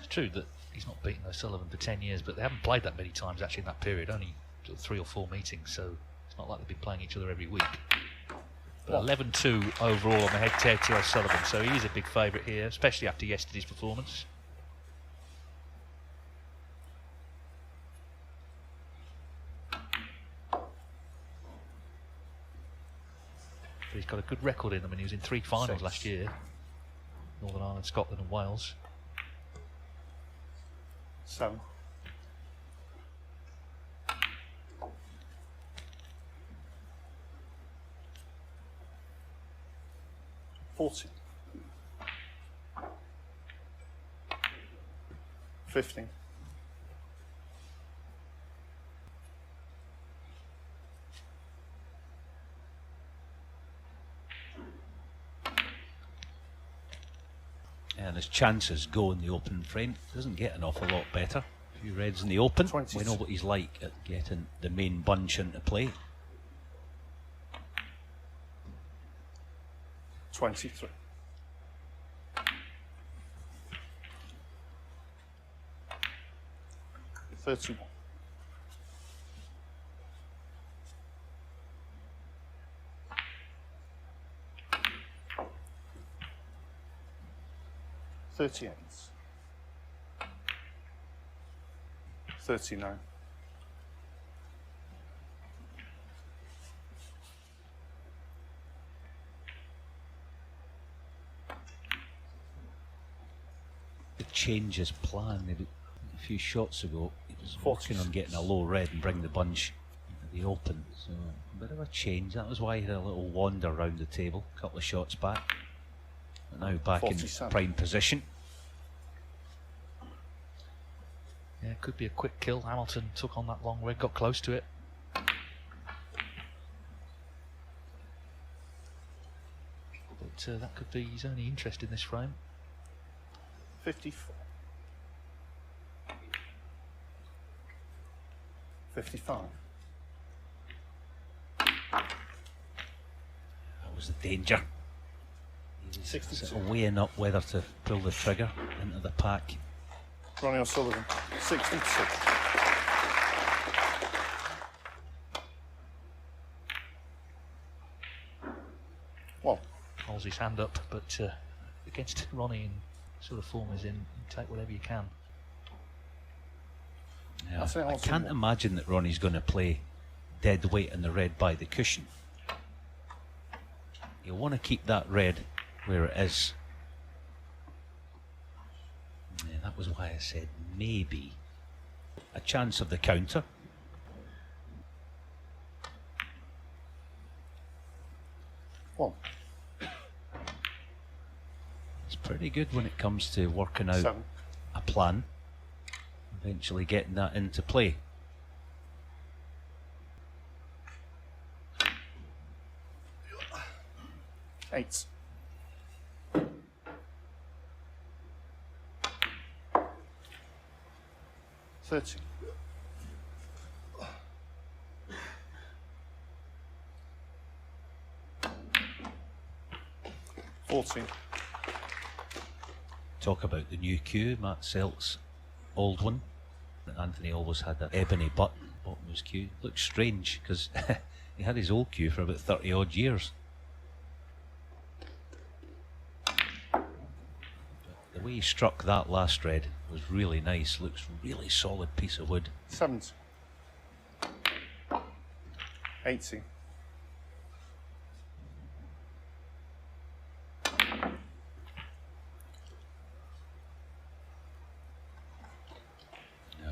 true that he's not beaten O'Sullivan for 10 years, but they haven't played that many times actually in that period, only sort of 3 or 4 meetings, so it's not like they've been playing each other every week. But 11-2 overall on the head-to-head to O'Sullivan, so he is a big favourite here, especially after yesterday's performance. But he's got a good record in them, and he was in 3 finals last year. Northern Ireland, Scotland and Wales. 7. 40. 15. 'And his chances go in the open frame. Doesn't get an awful lot better. A few reds in the open. 20. We know what he's like at getting the main bunch into play. 23. 31. 38. 39. 'Change his plan. Maybe a few shots ago, he was 40. working on getting a low red and bring the bunch into the open. So a bit of a change. That was why he had a little wander round the table, a couple of shots back. But now back 47. in prime position. Yeah, it could be a quick kill. Hamilton took on that long red, got close to it. But that could be his only interest in this frame. 54. 55. That was the danger. He was 62. sort of weighing up whether to pull the trigger into the pack. Ronnie O'Sullivan, 62. Well, Holds his hand up, but against Ronnie in sort of form is in, you take whatever you can. Yeah, That's it, I also can't more. imagine that Ronnie's going to play dead weight in the red by the cushion. You'll want to keep that red where it is. Yeah, that was why I said maybe a chance of the counter. well, It's pretty good when it comes to working out 7. a plan, eventually getting that into play. Eight. 30. 14. Talk about the new cue, Matt Selt's old one. Anthony always had that ebony button, bottom of his cue. Looks strange because he had his old cue for about 30 odd years. But the way he struck that last red was really nice. Looks really solid piece of wood. 70. 80.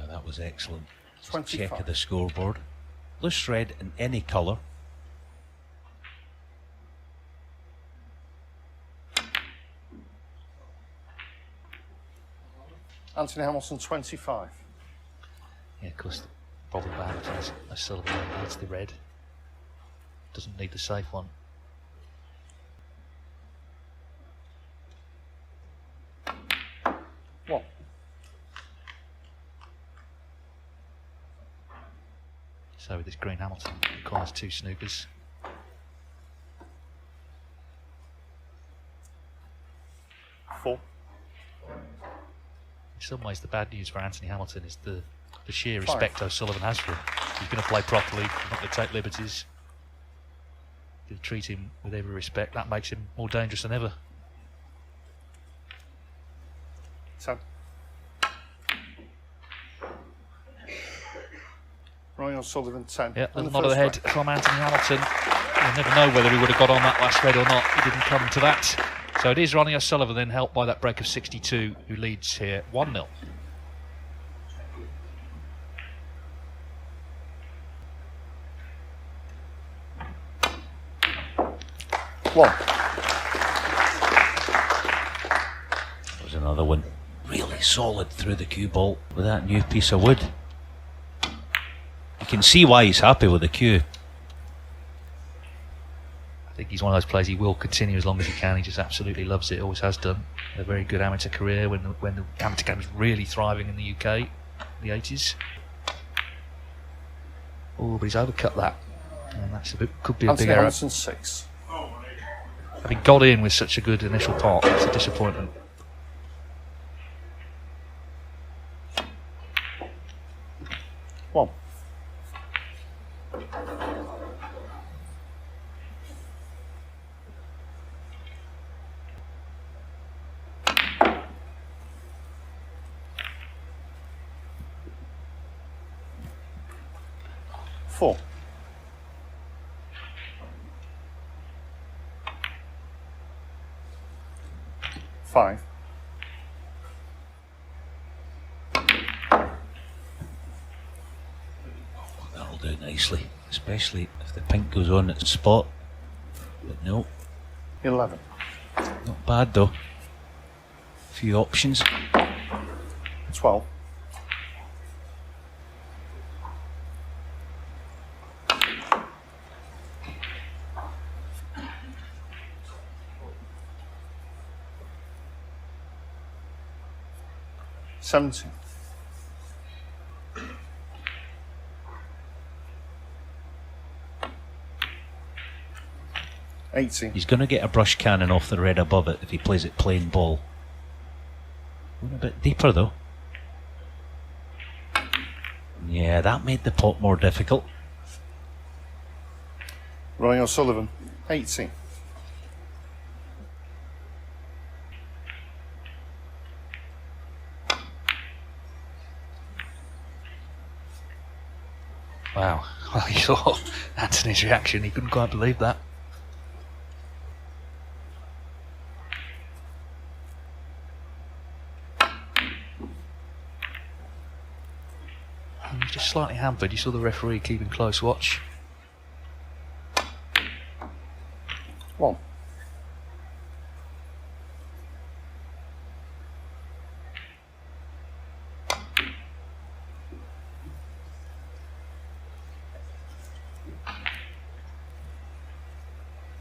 'That was excellent. Just 25. check of the scoreboard. Loose red in any colour. Anthony Hamilton, 25. Yeah, of course, the problem about Hamilton is O'Sullivan needs the red. Doesn't need the safe one. One. So with this green Hamilton, it requires 2 snookers. some ways the bad news for Anthony Hamilton is the sheer 5. respect O'Sullivan has for him. He's going to play properly, not going to take liberties. He'll treat him with every respect. That makes him more dangerous than ever. 10. Ronnie O'Sullivan 10. Yeah, And little the nod of the head first from Anthony Hamilton. You'll never know whether he would have got on that last red or not. He didn't come to that. So it is Ronnie O'Sullivan then, helped by that break of 62, who leads here 1-0. That was another one. Really solid through the cue ball with that new piece of wood. You can see why he's happy with the cue. I think he's one of those players he will continue as long as he can. He just absolutely loves it, always has done. A very good amateur career when the amateur game was really thriving in the UK in the 80s. Oh, but he's overcut that. And that's could be a Anthony big error. Hamilton 6. Having got in with such a good initial part, it's a disappointment. One. Four. 5. That'll do nicely, especially if the pink goes on its spot. But no, 11. not bad though. Few options. 12. 17. 18. He's going to get a brush cannon off the red above it if he plays it plain ball. Going a bit deeper though. Yeah, that made the pot more difficult. Ronnie O'Sullivan 18. Wow. Well, you saw Anthony's reaction. He couldn't quite believe that. He's just slightly hampered. You saw the referee keeping close watch. 1.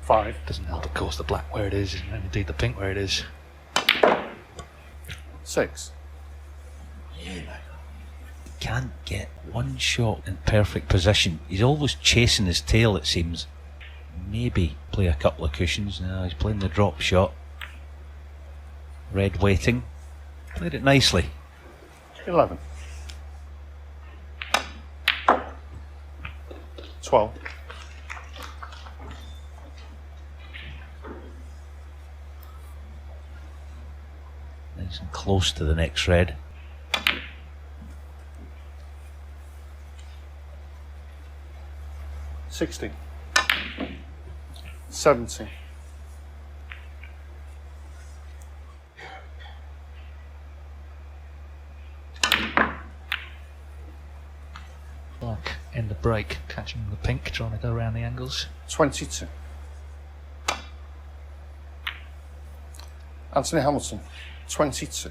5. Doesn't help, of course, the black where it is, and indeed the pink where it is. 6. Can't get one shot in perfect position. He's always chasing his tail, it seems. Maybe play a couple of cushions. No, he's playing the drop shot. Red waiting. Played it nicely. 11. 12. 'Nice and close to the next red. 16. 17. Like in the break, catching the pink, trying to go around the angles. 22. Anthony Hamilton 22.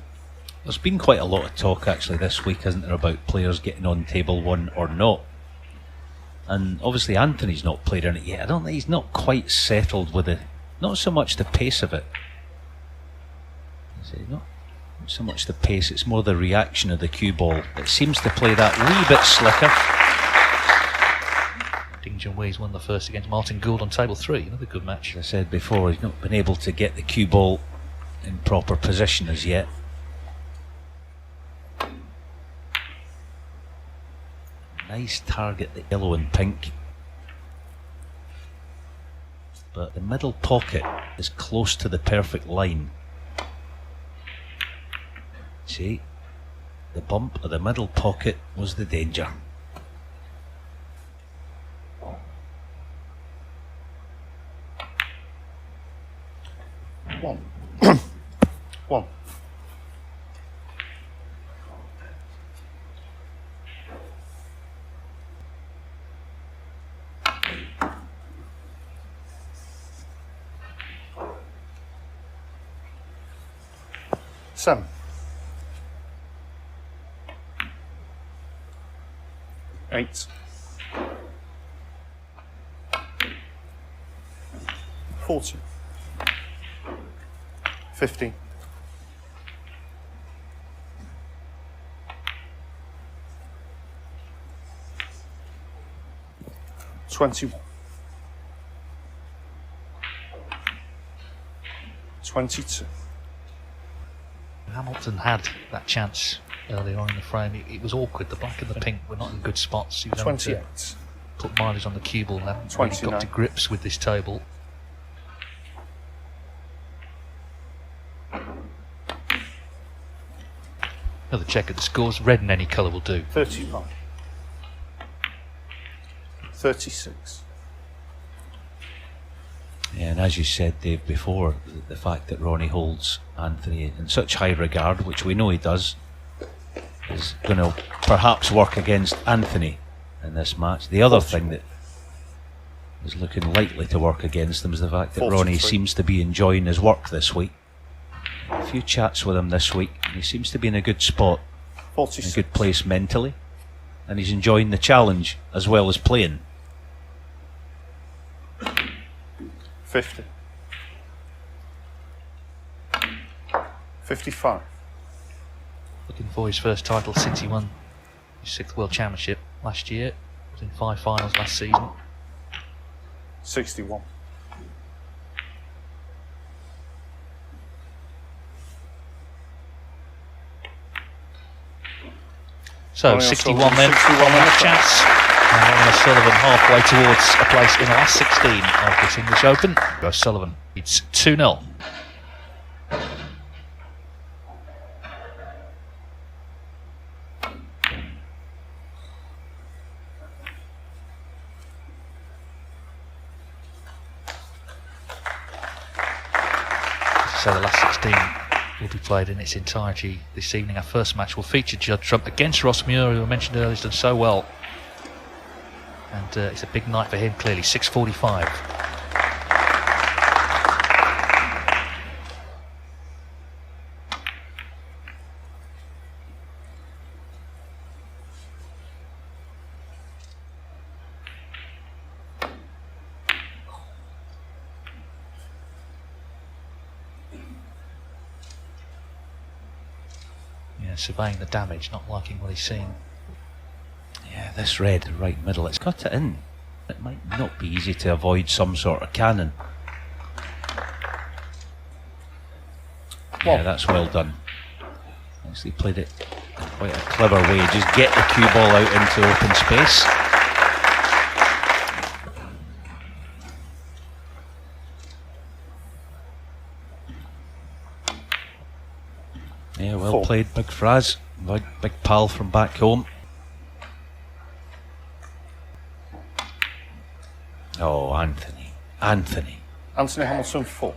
There's been quite a lot of talk actually this week, hasn't there, about players getting on table one or not. And obviously Anthony's not played in it yet. I don't think he's not quite settled with it. Not so much the pace of it. Not so much the pace, it's more the reaction of the cue ball. It seems to play that wee bit slicker. Ding Junhui's won the first against Martin Gould on table 3. Another good match. As I said before, he's not been able to get the cue ball in proper position as yet. Nice target, the yellow and pink. But the middle pocket is close to the perfect line. See, the bump of the middle pocket was the danger. One. One. Seven. Eight. 40. 50. 21. 22. Hamilton had that chance earlier on in the frame. It was awkward. The black and the pink were not in good spots. He was having to 28. put mileage on the cue ball now. Really got 29. to grips with this table. Another check at the scores. Red in any colour will do. 35. 36. Yeah, and as you said, Dave, before, the fact that Ronnie holds Anthony in such high regard, which we know he does, is going to perhaps work against Anthony in this match. The other thing that is looking likely to work against him is the fact that 43. Ronnie seems to be enjoying his work this week. A few chats with him this week, and he seems to be in a good spot, in a 46. good place mentally, and he's enjoying the challenge as well as playing. 50. 55. Looking for his first title since he won his 6th World Championship last year. Was in 5 finals last season. 61. So Ronnie 61 O'Sullivan, then, 61 one on last the chance. And Ronnie O'Sullivan halfway towards a place in the last 16 of this English Open. O'Sullivan, it's 2-0. So the last 16 will be played in its entirety this evening. Our first match will feature Judd Trump against Ross Muir, who I mentioned earlier has done so well. And it's a big night for him, clearly. 6:45. Surveying the damage, not liking what he's seeing. Yeah, this red right middle, it's cut it in. It might not be easy to avoid some sort of cannon. Yeah, that's well done. Actually played it in quite a clever way. Just get the cue ball out into open space. Yeah, well played, Big Fraz. Big pal from back home. Oh, Anthony. Anthony Hamilton 4.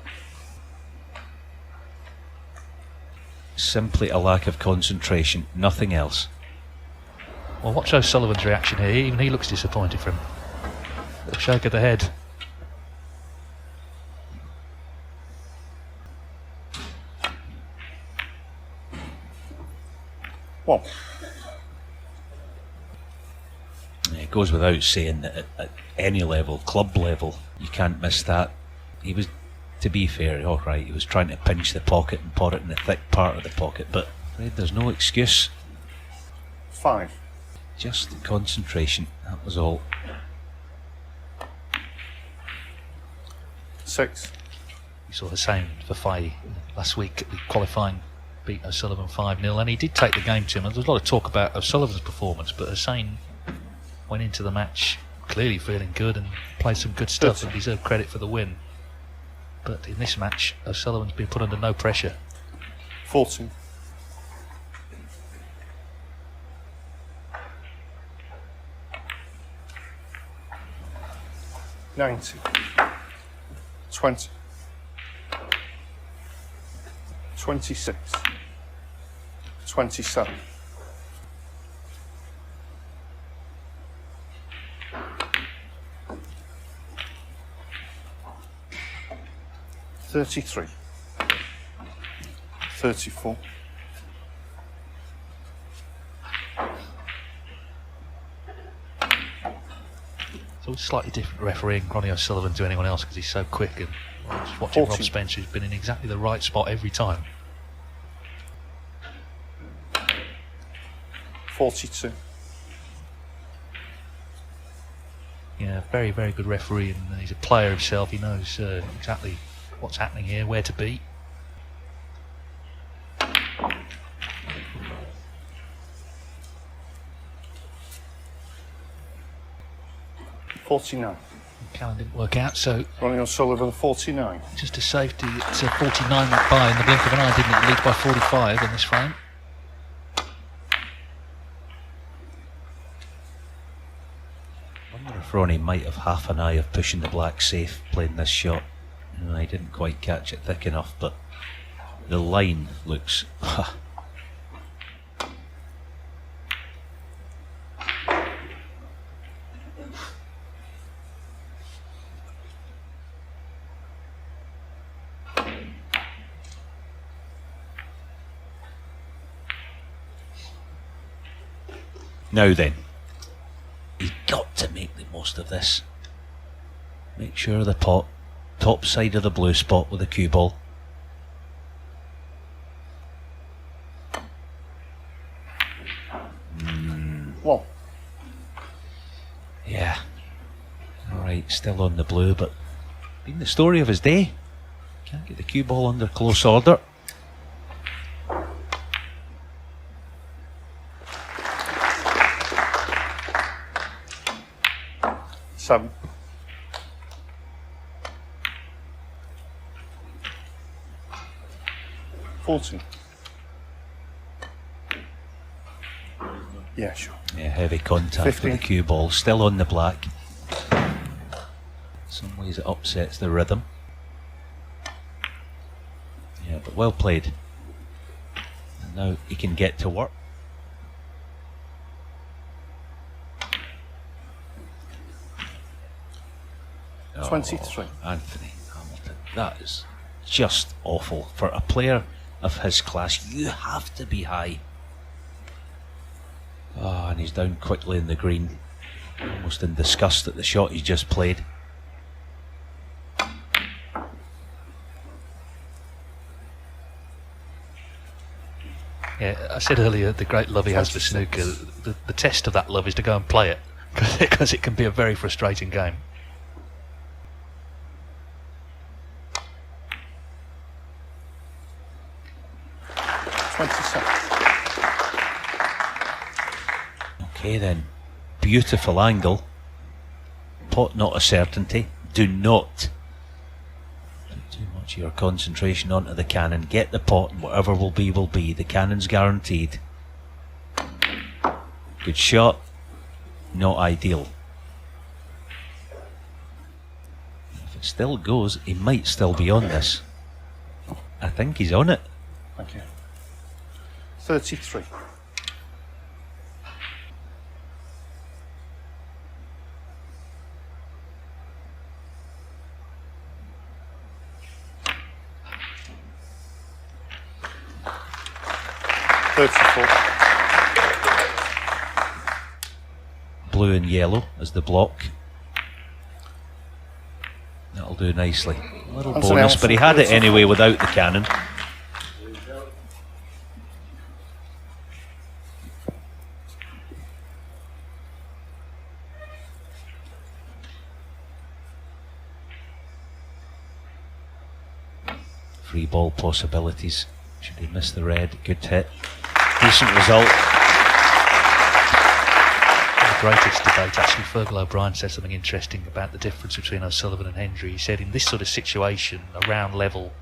Simply a lack of concentration, nothing else. Well, watch O'Sullivan's reaction here. Even he looks disappointed from him. Little shake of the head. Well, It goes without saying that at any level, club level, you can't miss that. He was, to be fair, alright, he was trying to pinch the pocket and put it in the thick part of the pocket, but there's no excuse. 5. Just concentration, that was all. 6. You saw Hussain for Faye last week at the qualifying, beat O'Sullivan 5-0, and he did take the game to him. There was a lot of talk about O'Sullivan's performance, but Hussain went into the match clearly feeling good and played some good stuff and deserved credit for the win. But in this match, O'Sullivan's been put under no pressure. 14. $90. 20. 26. 27. 33. 34. So it's slightly different refereeing Ronnie O'Sullivan to anyone else because he's so quick, and just watching 40. Rob Spencer, who's been in exactly the right spot every time. 42. Yeah, very, very good referee, and he's a player himself. He knows exactly what's happening here, where to be. $49. Callan didn't work out, so Ronnie O'Sullivan, 49. just a safety. It's 49 went by in the blink of an eye, didn't it? Lead by 45 in this frame. I wonder if Ronnie might have half an eye of pushing the black safe playing this shot. I didn't quite catch it thick enough, but the line looks... Now then, he's got to make the most of this. Make sure the pot, top side of the blue spot with the cue ball. Well, Yeah. Alright, still on the blue, but been the story of his day. Can't get the cue ball under close order. $7. 14. Yeah, sure. Yeah, heavy contact 15. with the cue ball, still on the black. Some ways it upsets the rhythm. Yeah, but well played. And now he can get to work. Oh, 23. Anthony Hamilton, that is just awful. For a player of his class, you have to be high. Ah, and he's down quickly in the green, almost in disgust at the shot he's just played. Yeah, I said earlier the great love he has for snooker. The test of that love is to go and play it, because it can be a very frustrating game. Okay then, beautiful angle. Pot not a certainty. Do not put too much of your concentration onto the cannon. Get the pot, and whatever will be will be. The cannon's guaranteed. Good shot. Not ideal. If it still goes, he might still be on this. I think he's on it. Thank you. 33. Blue and yellow as the block. That'll do nicely. A little That's bonus, but he had it anyway without the cannon. Free ball possibilities. Should he miss the red? Good hit. Decent result. greatest debate, actually. Fergal O'Brien said something interesting about the difference between O'Sullivan and Hendry. He said in this sort of situation, around level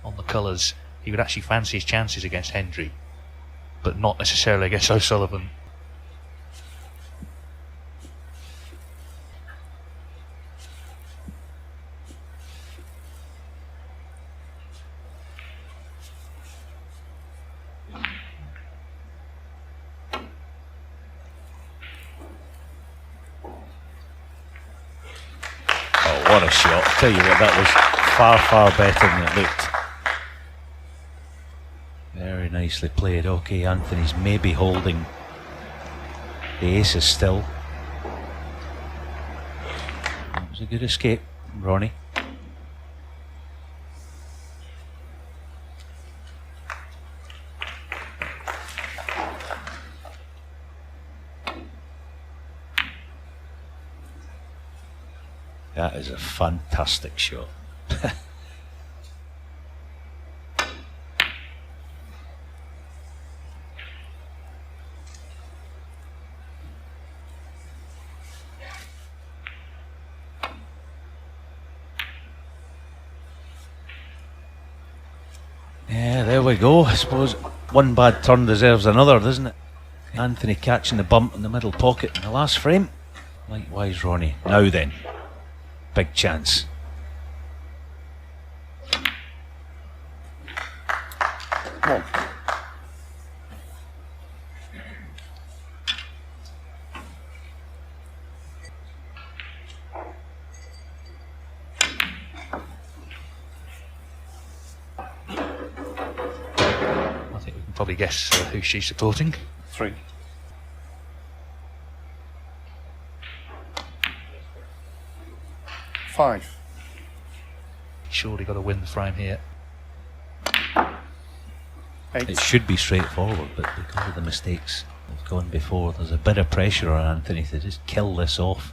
on the colours, he would actually fancy his chances against Hendry, but not necessarily against O'Sullivan. What a shot. I tell you what, that was far, far better than it looked. Very nicely played. Okay, Anthony's maybe holding the aces still. That was a good escape, Ronnie. That is a fantastic shot. Yeah, there we go. I suppose one bad turn deserves another, doesn't it? Anthony catching the bump in the middle pocket in the last frame. Likewise, Ronnie. Now then. Big chance. One. I think we can probably guess who she's supporting. 3. Five. Surely got to win the frame here. 8. It should be straightforward, but because of the mistakes that have gone before, there's a bit of pressure on Anthony to just kill this off.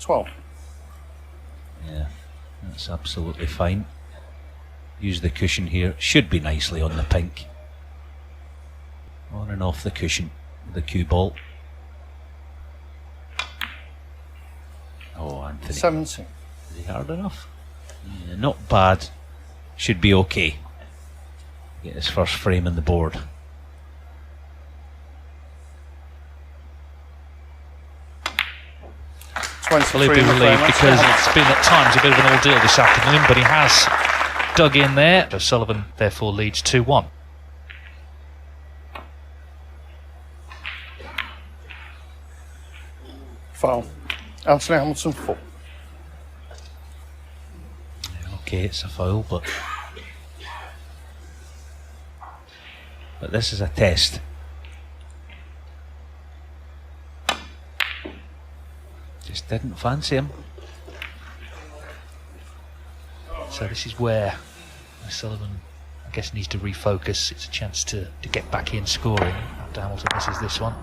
12. Yeah, that's absolutely fine. Use the cushion here. Should be nicely on the pink. On and off the cushion with the cue ball. Oh, Anthony. 17. Is he hard enough? Yeah, not bad. Should be okay. Get his first frame on the board. Will he be relieved because it's been at times a bit of an ordeal this afternoon, but he has dug in there. O'Sullivan therefore leads 2-1. Foul. Anthony Hamilton 4. Okay, it's a foul, but this is a test. Just didn't fancy him. So this is where O'Sullivan, I guess, needs to refocus. It's a chance to get back in scoring after Hamilton misses this one.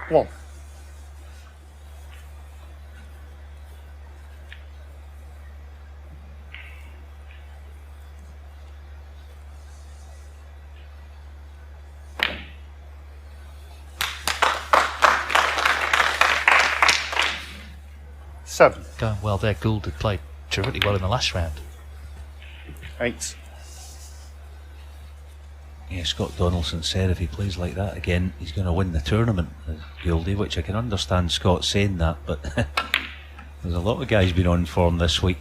One. Seven. Going well there. Gould had played terrifically well in the last round. 8. Yeah, Scott Donaldson said if he plays like that again, he's going to win the tournament, Gouldy, which I can understand Scott saying that, but there's a lot of guys been on form this week.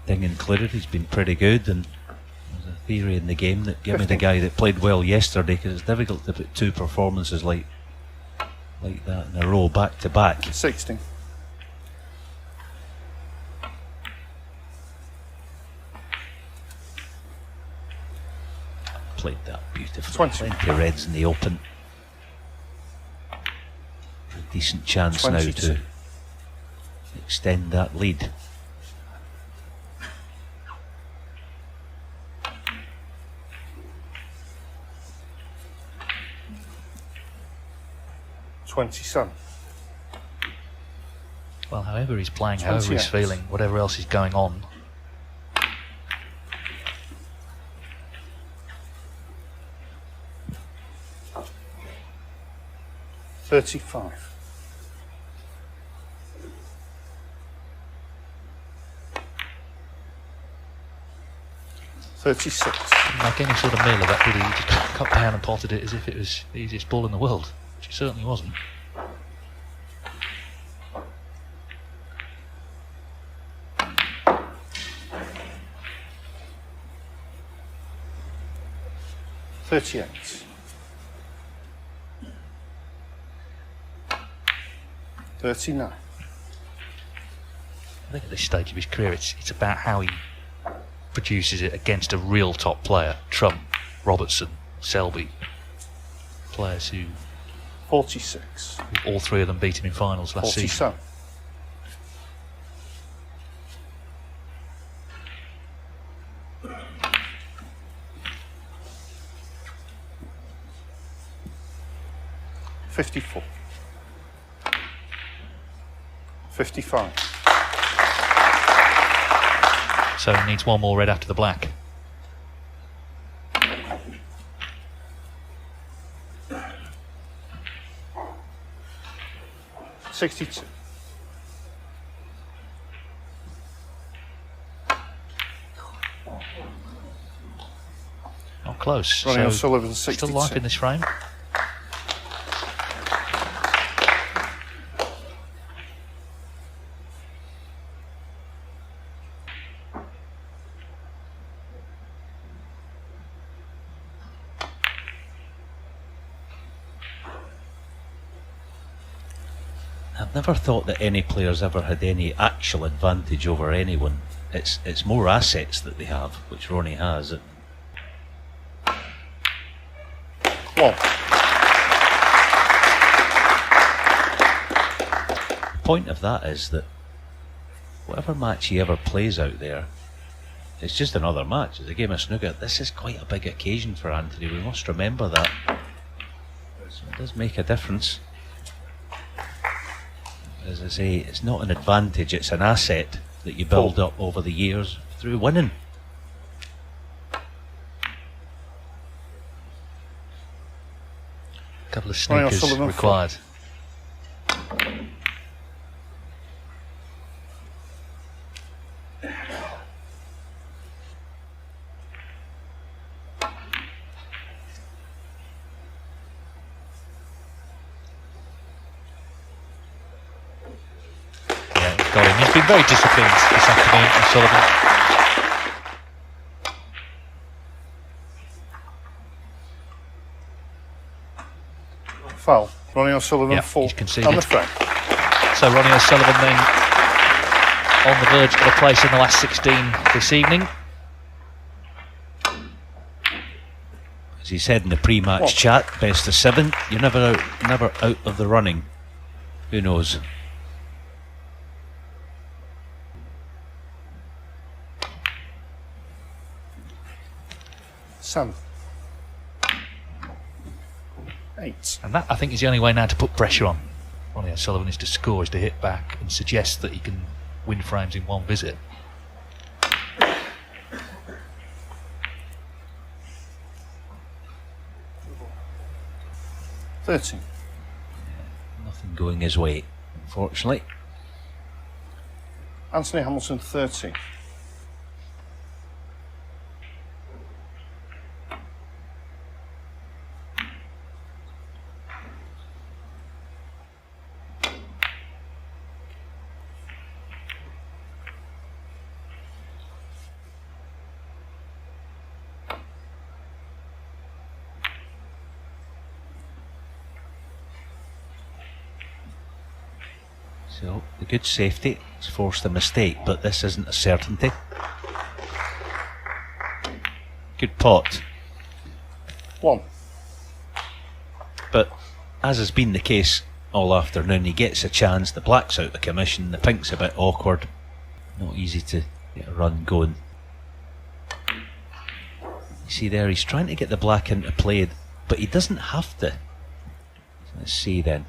Ding included, he's been pretty good, and there's a theory in the game that give me the guy that played well yesterday, because it's difficult to put two performances like that in a row back to back. 16. Played that beautifully. 20. Plenty of reds in the open. A decent chance 22. now to extend that lead. $27. Well, however he's playing, however he's 28. feeling, whatever else is going on, 35. 36. Didn't make any sort of meal of that, did he? He just cut down and potted it as if it was the easiest ball in the world, which it certainly wasn't. $38. 39. I think at this stage of his career, it's about how he produces it against a real top player. Trump, Robertson, Selby, players who 46. all three of them beat him in finals last season. 47. 54. 55. So he needs one more red after the black. $62. Not close. Ronnie So O'Sullivan, 62. still life in this frame. I've never thought that any players ever had any actual advantage over anyone. It's more assets that they have, which Ronnie has. One. The point of that is that whatever match he ever plays out there, it's just another match. It's a game of snooker. This is quite a big occasion for Anthony. We must remember that. So it does make a difference. As I say, it's not an advantage, it's an asset that you build up over the years through winning. A couple of Ronnie sneakers O'Sullivan, required. Got him. He's been very disciplined this afternoon, O'Sullivan. Foul. Ronnie O'Sullivan, Yeah, 4. he's conceded. On the frame. So Ronnie O'Sullivan then on the verge of a place in the last 16 this evening. As he said in the pre-match chat, best of 7. You're never out of the running. Who knows? Sam. 8. And that, I think, is the only way now to put pressure on Ronnie O'Sullivan, is to score, is to hit back and suggest that he can win frames in one visit. $13. Nothing going his way, unfortunately. Anthony Hamilton, 30. So the good safety has forced a mistake, but this isn't a certainty. Good pot. 1. But as has been the case all afternoon, he gets a chance, the black's out of commission, the pink's a bit awkward. Not easy to get a run going. You see there, he's trying to get the black into play, but he doesn't have to. Let's see then.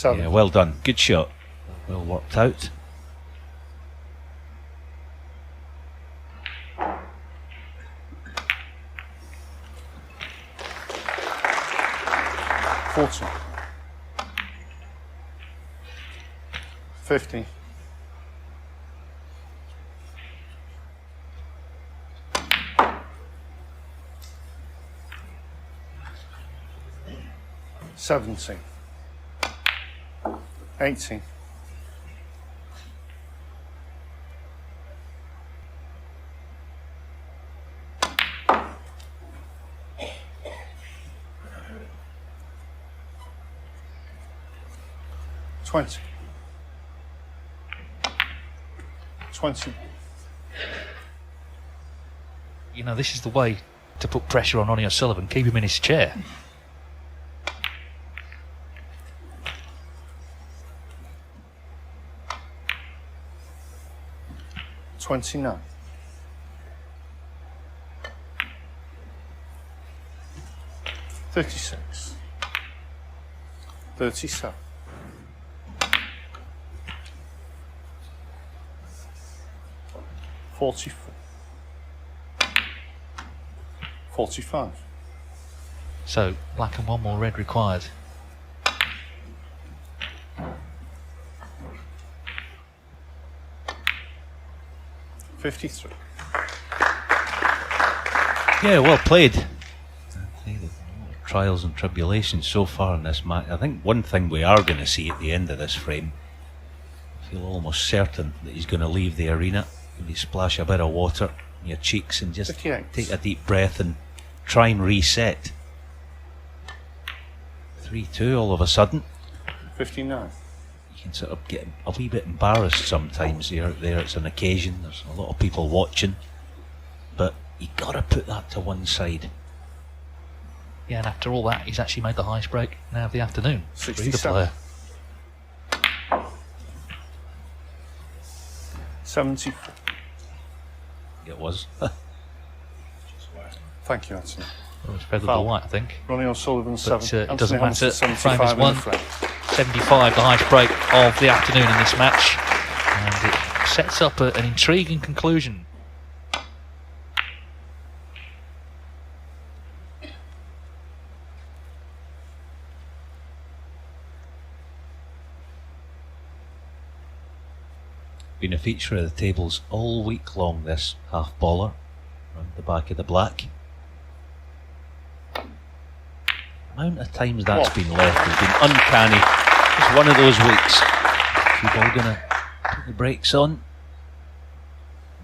Yeah, well done. Good shot. Well worked out. 14. 15. 17. 18. 20. 20. You know, this is the way to put pressure on Ronnie O'Sullivan. Keep him in his chair. 29. 36. 37. 44. 45. So, black and one more red required. $53. Yeah, well played. Trials and tribulations so far in this match. I think one thing we are going to see at the end of this frame, I feel almost certain that he's going to leave the arena. Maybe splash a bit of water in your cheeks and just 58. take a deep breath and try and reset. 3-2 all of a sudden. 59. You can sort of get a wee bit embarrassed sometimes. You're out there, it's an occasion, there's a lot of people watching, but you got to put that to one side. Yeah, and after all that, he's actually made the highest break now of the afternoon. 67. 74. It was. Thank you, Anthony. Well, it's feathered the Foul. white, I think. Ronnie O'Sullivan, But 7. it doesn't matter. Anthony Frame Hamilton, is 75 one. in the frame. 75, the highest break of the afternoon in this match. And it sets up an intriguing conclusion. Been a feature of the tables all week long, this half baller around the back of the black. The amount of times that's been left has been uncanny. It's one of those weeks. Is the ball gonna put the brakes on?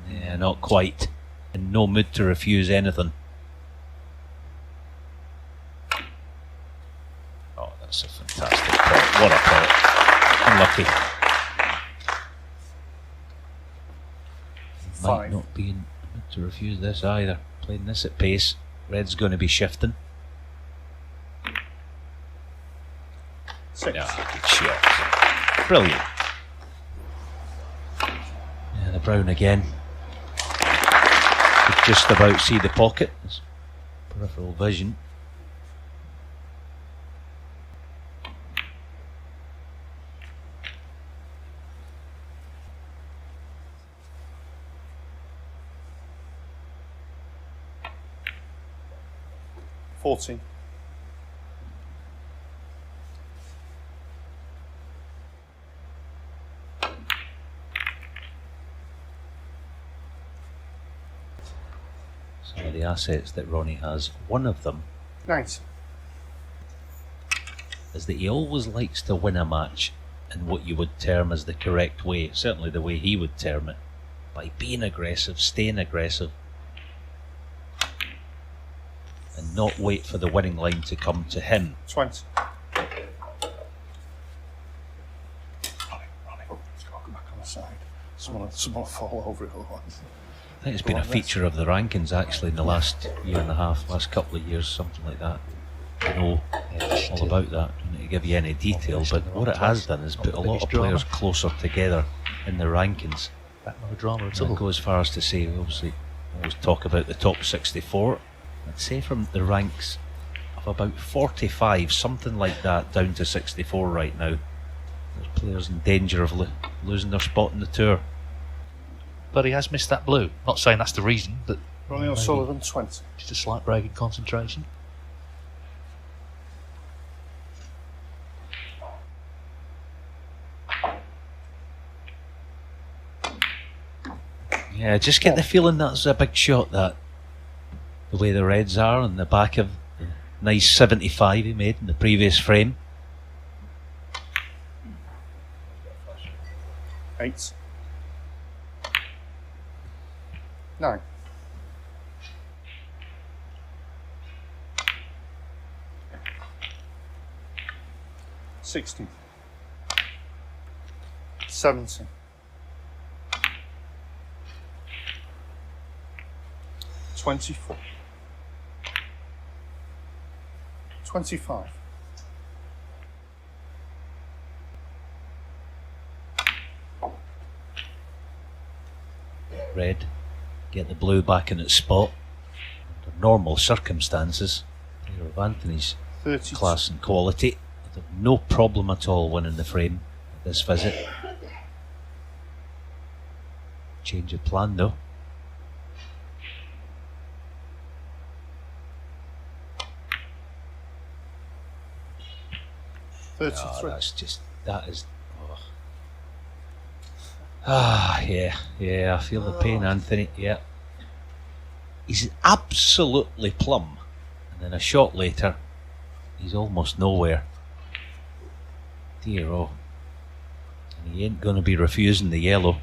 Yeah, not quite. In no mood to refuse anything. Oh, that's a fantastic pot. What a pot. Unlucky. Might 5. not be in the mood to refuse this either. Playing this at pace. Red's going to be shifting. 6. Yeah, good shot. Brilliant. Yeah, the brown again. Could just about see the pocket. It's peripheral vision. $14. Some of the assets that Ronnie has, one of them 90. is that he always likes to win a match in what you would term as the correct way, certainly the way he would term it, by being aggressive, staying aggressive, and not wait for the winning line to come to him. 20. Ronnie, let's go back on the side. Someone will fall over it otherwise. I think it's been a feature of the rankings actually in the last year and a half, last couple of years, something like that. I know all about that. I don't need to give you any detail, but what it has done is put a lot of players closer together in the rankings. That no drama at I'd all. go as far as to say, we obviously always talk about the top 64. I'd say from the ranks of about 45, something like that, down to 64 right now. There's players in danger of losing their spot in the tour. But he has missed that blue. Not saying that's the reason, but Ronnie O'Sullivan, 20. just a slight break in concentration. Yeah, just get the feeling that's a big shot, that. The way the reds are on the back of the nice 75 he made in the previous frame. 8. 9. 16. 17. 24. 25. Red, get the blue back in its spot. Under normal circumstances, player of Anthony's 32. class and quality, with no problem at all winning the frame at this visit. Change of plan though. 33. Oh, that's just, that is. Oh. Ah, yeah, I feel the pain, Anthony. Yeah, he's absolutely plumb, and then a shot later, he's almost nowhere. Dear oh, and he ain't going to be refusing the yellow.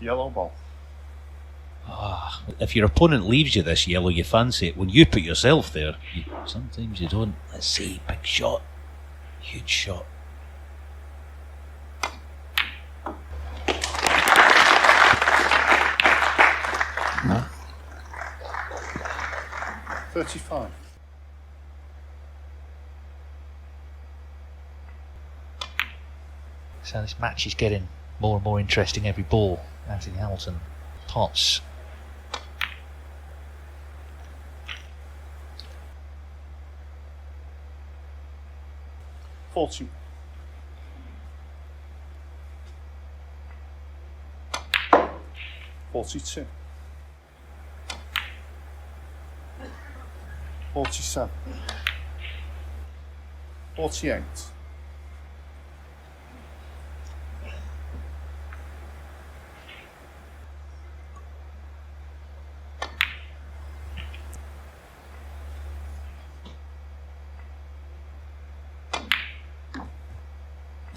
Yellow ball. Ah, if your opponent leaves you this yellow, you fancy it. When you put yourself there, sometimes you don't. Let's see, big shot, huge shot. Huh? 35. So this match is getting more and more interesting every ball. Anthony Hamilton pots. 40. 42. 47. 48.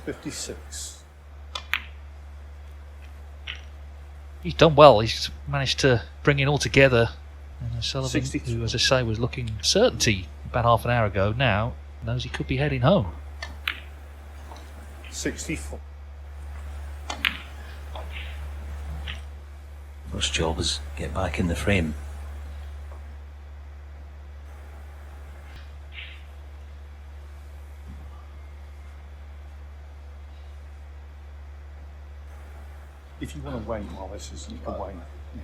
56. He's done well. He's managed to bring it all together. And Sullivan, 63. who, as I say, was looking certainty about half an hour ago, now knows he could be heading home. 64. First job is get back in the frame. If you want to wait while this is, you can wait. Yeah.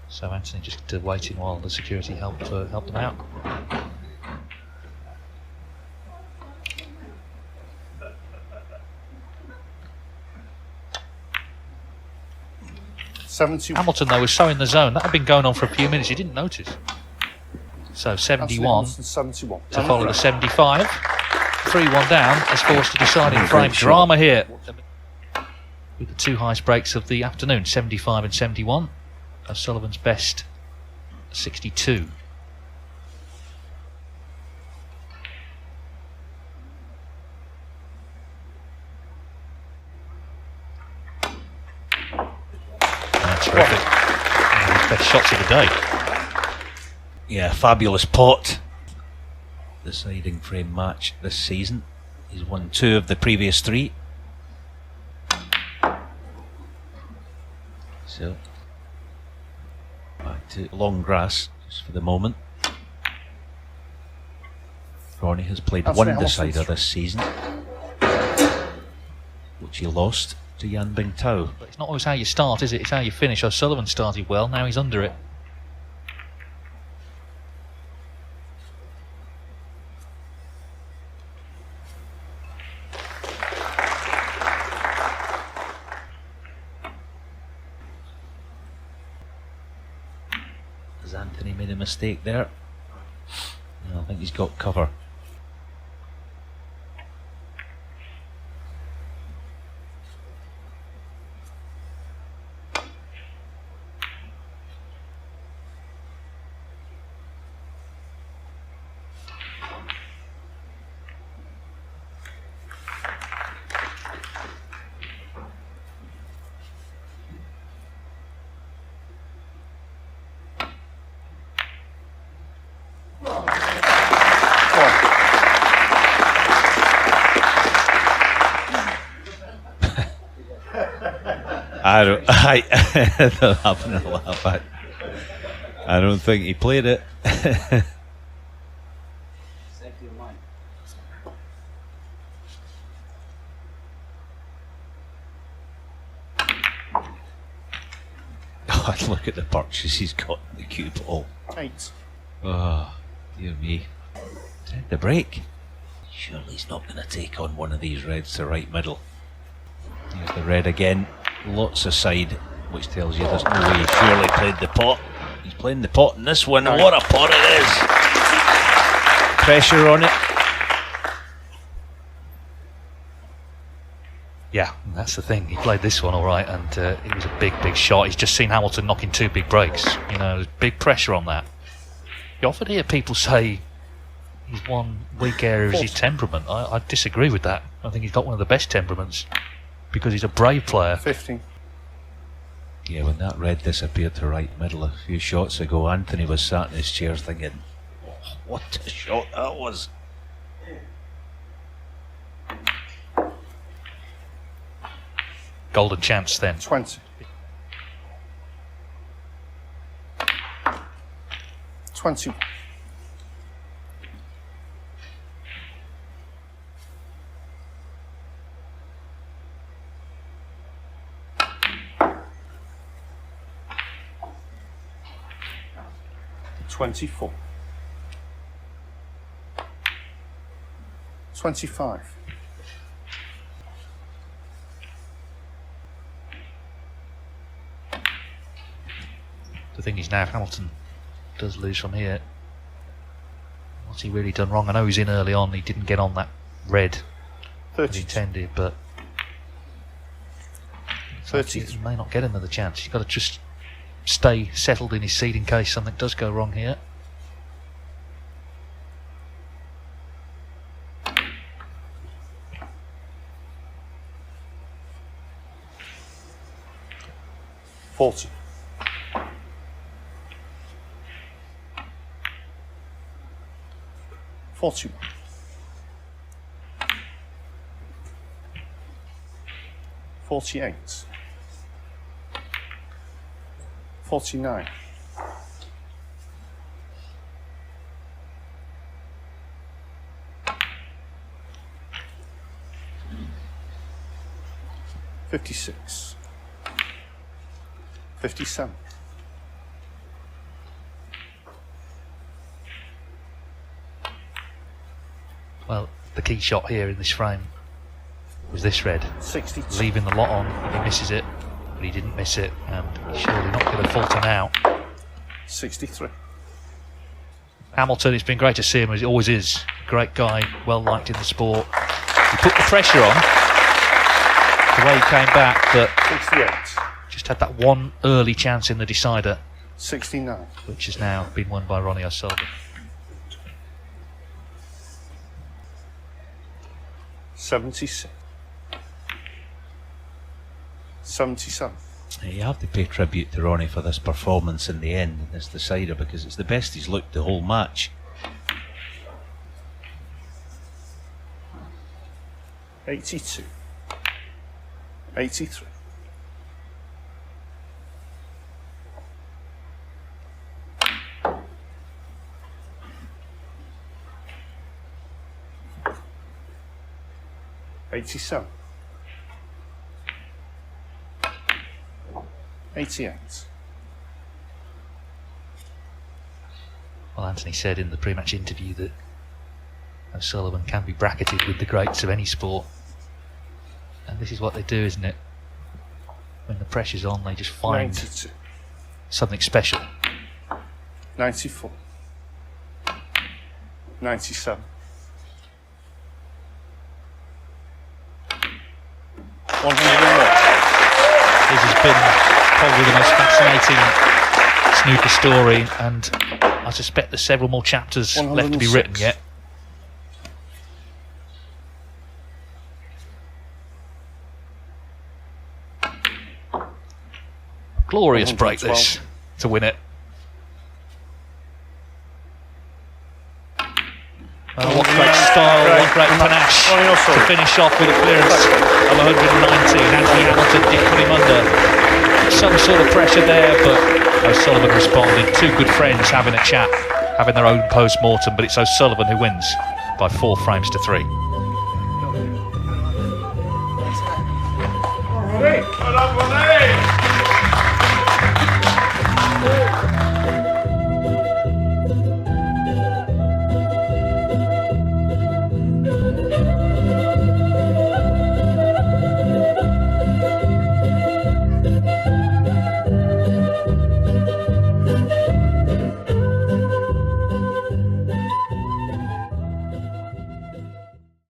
So Anthony just waiting while the security helped them out. Hamilton, though, was so in the zone. That had been going on for a few minutes. He didn't notice. So 71 71. to follow the 75. 3-1 down as forced to deciding frame. Drama here with the two highest breaks of the afternoon, 75 and 71. O'Sullivan's best, 62. That's terrific. Best shots of the day. Yeah, fabulous pot. Deciding frame match this season. He's won 2 of the previous 3. So back to long grass just for the moment. Ronnie has played one decider this season, which he lost to Yan Bingtao. But it's not always how you start, is it? It's how you finish. O'Sullivan started well, now he's under it. Has Anthony made a mistake there? No, I think he's got cover. I don't. They're having a laugh at. I don't think he played it. God, look at the purchase he's got in the cue ball. 8. Oh, dear me. The break. Surely he's not going to take on one of these reds to right middle. Here's the red again. Lots of side, which tells you there's no way he surely played the pot. He's playing the pot in this one, and what a pot it is! Pressure on it. Yeah, that's the thing. He played this one all right, and it was a big shot. He's just seen Hamilton knocking 2 big breaks. You know, there's big pressure on that. You often hear people say his one weak area is his temperament. I disagree with that. I think he's got one of the best temperaments because he's a brave player. 15. Yeah, when that red disappeared to right middle a few shots ago, Anthony was sat in his chair thinking, oh, what a shot that was. Golden chance then. 20. 21. 24. 25. The thing is now, if Hamilton does lose from here, what's he really done wrong? I know he's in early on, he didn't get on that red as intended, but 30. he may not get another chance. He's got to just stay settled in his seat in case something does go wrong here. Forty. 41. 48. 49. 56. 57. 'Well, the key shot here in this frame was this red. 62. Leaving the lot on, and he misses it, but he didn't miss it, and he's surely not going to falter now. 63. Hamilton, it's been great to see him, as he always is. Great guy, well liked in the sport. He put the pressure on the way he came back, but 68. just had that one early chance in the decider, 69. which has now been won by Ronnie O'Sullivan. 76. 77. You have to pay tribute to Ronnie for this performance in the end, in this decider, because it's the best he's looked the whole match. 82. 83. 87. 88. Well, Anthony said in the pre-match interview that O'Sullivan can be bracketed with the greats of any sport, and this is what they do, isn't it? When the pressure's on, they just find 92. something special. 94. 97. 101. This has been probably the most fascinating snooker story, and I suspect there's several more chapters left to be 106. written yet. Glorious break this to win it. Oh, what great style, what great panache. to finish off with a clearance of 119. Anthony Hamilton did put him under some sort of pressure there, but O'Sullivan responded. Two good friends having a chat, having their own post-mortem, but it's O'Sullivan who wins by 4 frames to 3. Hey,